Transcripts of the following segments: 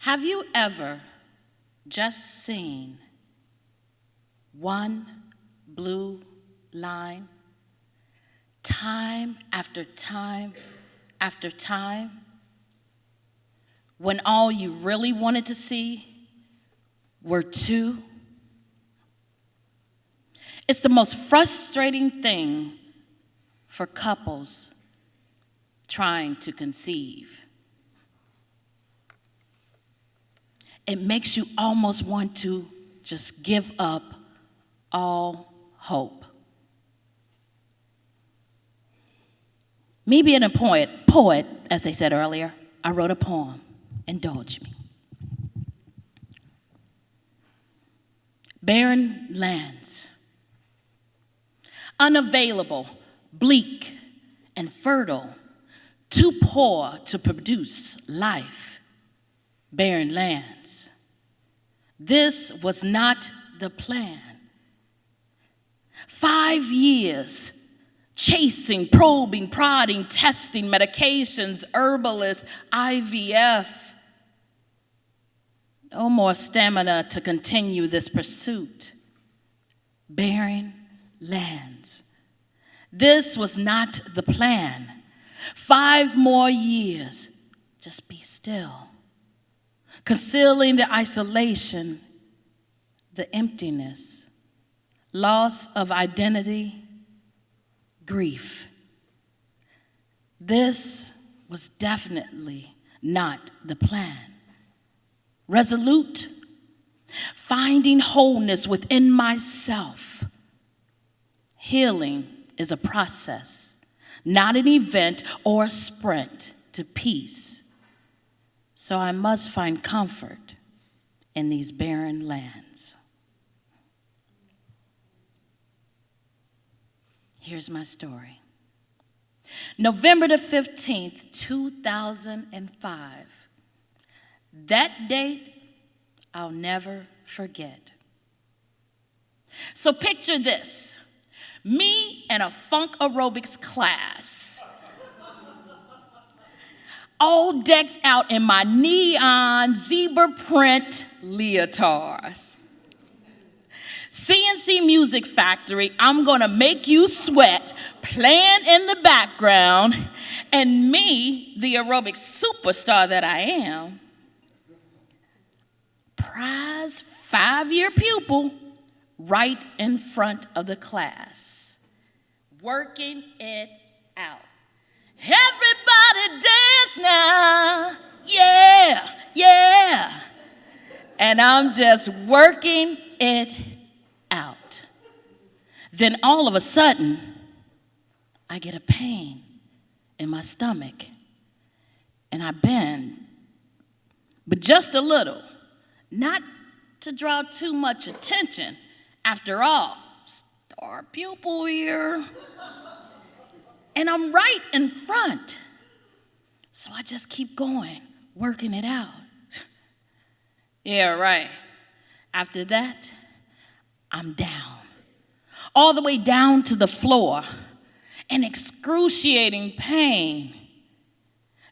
Have you ever just seen one blue line time after time after time when all you really wanted to see were two? It's the most frustrating thing for couples trying to conceive. It makes you almost want to just give up all hope. Me being a poet, as I said earlier, I wrote a poem. Indulge me. Barren lands, unavailable, bleak, and fertile, too poor to produce life. Barren lands. This was not the plan. 5 years chasing, probing, prodding, testing, medications, herbalists, IVF. No more stamina to continue this pursuit. Barren lands. This was not the plan. 5 more years, just be still. Concealing the isolation, the emptiness, loss of identity, grief. This was definitely not the plan. Resolute, finding wholeness within myself. Healing is a process, not an event or a sprint to peace. So I must find comfort in these barren lands. Here's my story. November the 15th, 2005. That date I'll never forget. So picture this. Me in a funk aerobics class, all decked out in my neon zebra print leotards. CNC Music Factory, I'm gonna make you sweat, playing in the background, and me, the aerobics superstar that I am, prize 5-year pupil right in front of the class, working it out. Everybody dance now, yeah, yeah. And I'm just working it out. Then all of a sudden, I get a pain in my stomach. And I bend, but just a little, not to draw too much attention. After all, star pupil here. And I'm right in front. So I just keep going, working it out. Yeah, right. After that, I'm down. All the way down to the floor. In excruciating pain.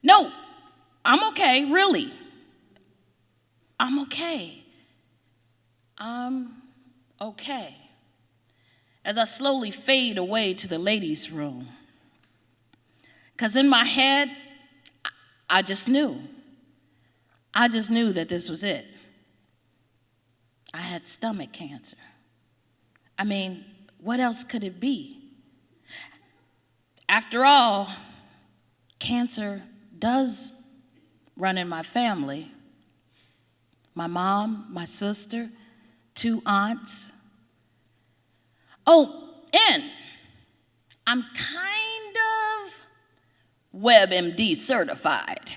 No, I'm okay, really. I'm okay. I'm okay. As I slowly fade away to the ladies' room. Because in my head, I just knew. I just knew that this was it. I had stomach cancer. I mean, what else could it be? After all, cancer does run in my family. My mom, my sister, 2 aunts. Oh, and I'm kind of WebMD certified.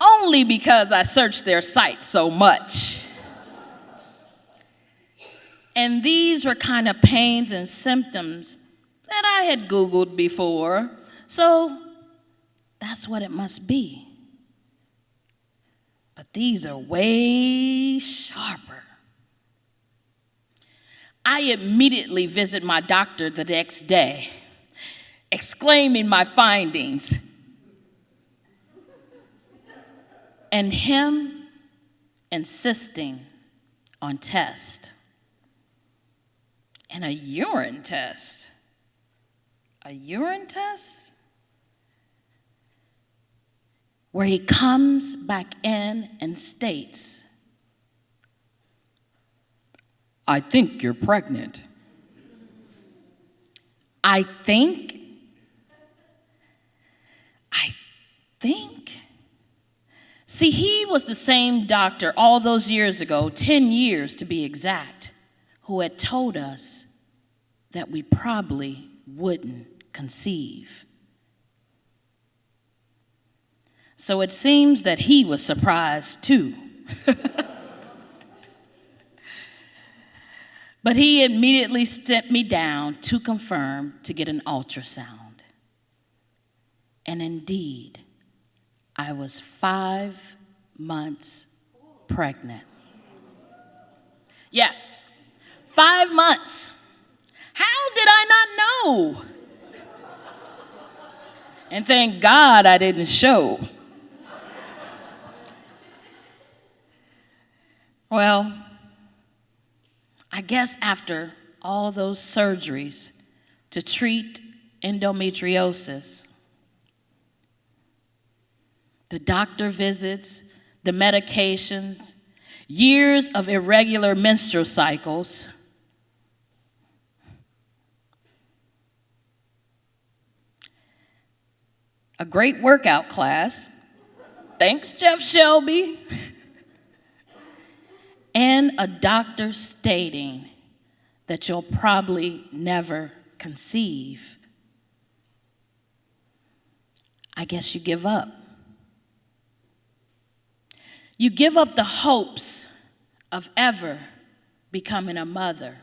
Only because I searched their site so much. And these were kind of pains and symptoms that I had Googled before, so that's what it must be. But these are way sharper. I immediately visit my doctor the next day, exclaiming my findings. and him insisting on tests. And a urine test. A urine test? Where he comes back in and states, I think you're pregnant. I think? See, he was the same doctor all those years ago, 10 years to be exact, who had told us that we probably wouldn't conceive. So it seems that he was surprised too. But he immediately sent me down to confirm to get an ultrasound. And indeed, I was 5 months pregnant. Yes, 5 months. How did I not know? And thank God I didn't show. Well, I guess after all those surgeries to treat endometriosis, the doctor visits, the medications, years of irregular menstrual cycles, a great workout class, thanks Jeff Shelby, and a doctor stating that you'll probably never conceive, I guess you give up. You give up the hopes of ever becoming a mother.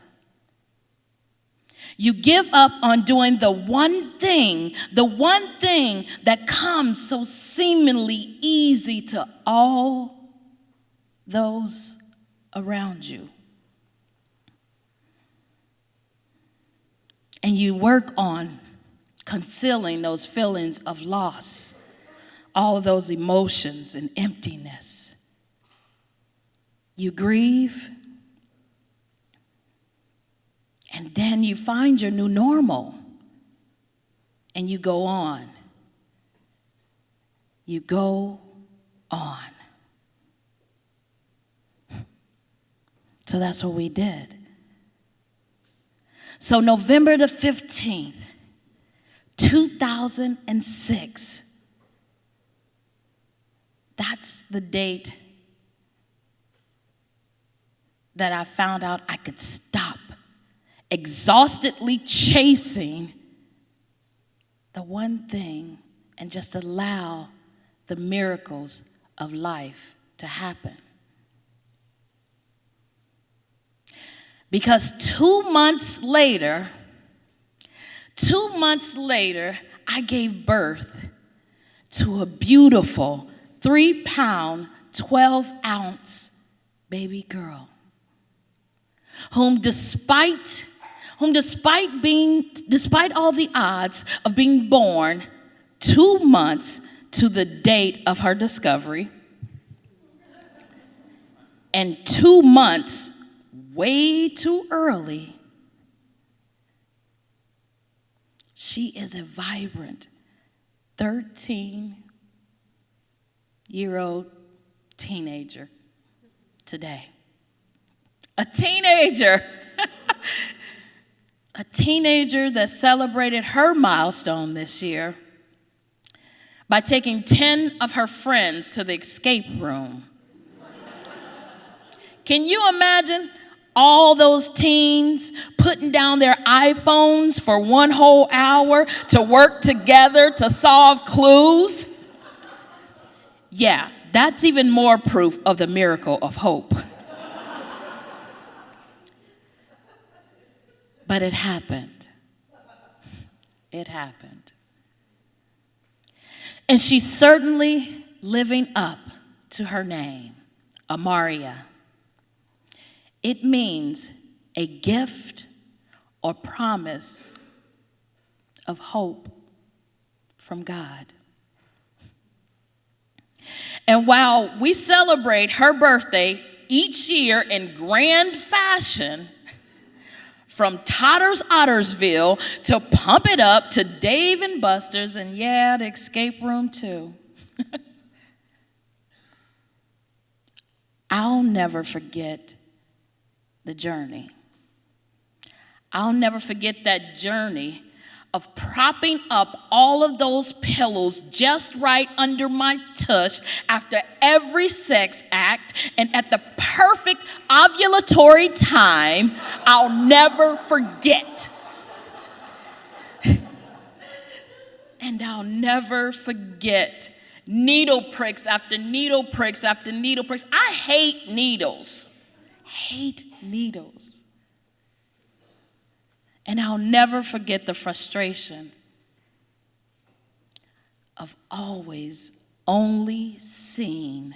You give up on doing the one thing that comes so seemingly easy to all those around you. And you work on concealing those feelings of loss, all of those emotions and emptiness. You grieve, and then you find your new normal, and you go on. You go on. So that's what we did. So November the 15th, 2006, that's the date that I found out I could stop exhaustedly chasing the one thing and just allow the miracles of life to happen. Because 2 months later, I gave birth to a beautiful 3-pound, 12-ounce baby girl, whom despite all the odds of being born 2 months to the date of her discovery, and 2 months way too early, she is a vibrant 13-year-old teenager today. A teenager. A teenager that celebrated her milestone this year by taking 10 of her friends to the escape room. Can you imagine all those teens putting down their iPhones for 1 whole hour to work together to solve clues? Yeah, that's even more proof of the miracle of hope. But it happened. It happened. And she's certainly living up to her name, Amaria. It means a gift or promise of hope from God. And while we celebrate her birthday each year in grand fashion, from Totter's Ottersville to Pump It Up to Dave and Buster's, and yeah, the escape room too. I'll never forget the journey. I'll never forget that journey of propping up all of those pillows just right under my tush after every sex act and at the perfect ovulatory time. I'll never forget. And I'll never forget needle pricks after needle pricks after needle pricks. I hate needles. Hate needles. And I'll never forget the frustration of always only seeing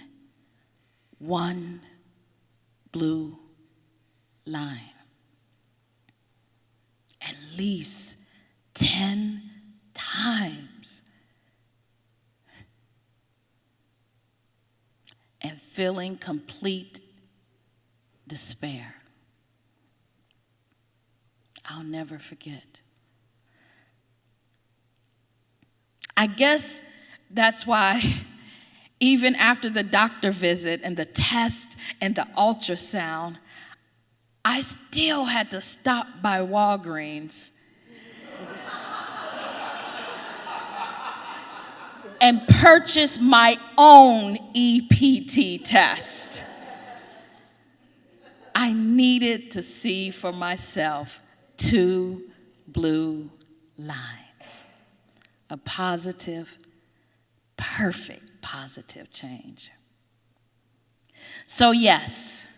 one blue line. At least 10 times. And feeling complete despair. I'll never forget. I guess that's why even after the doctor visit and the test and the ultrasound, I still had to stop by Walgreens and purchase my own EPT test. I needed to see for myself 2 blue lines. A positive, perfect positive change. So yes,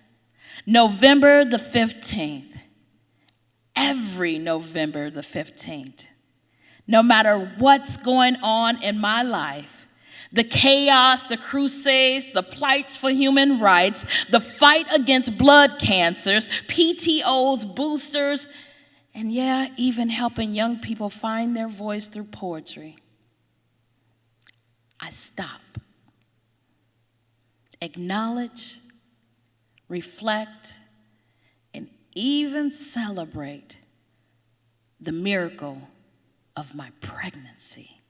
November the 15th, every November the 15th, no matter what's going on in my life, the chaos, the crusades, the plights for human rights, the fight against blood cancers, PTOs, boosters, and yeah, even helping young people find their voice through poetry. I stop, acknowledge, reflect, and even celebrate the miracle of my pregnancy.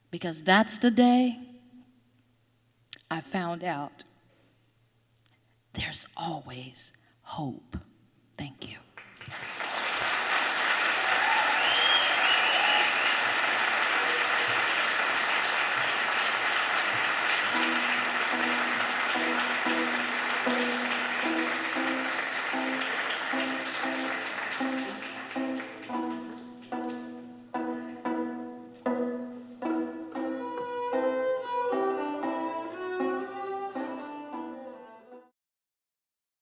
Because that's the day I found out there's always hope. Thank you.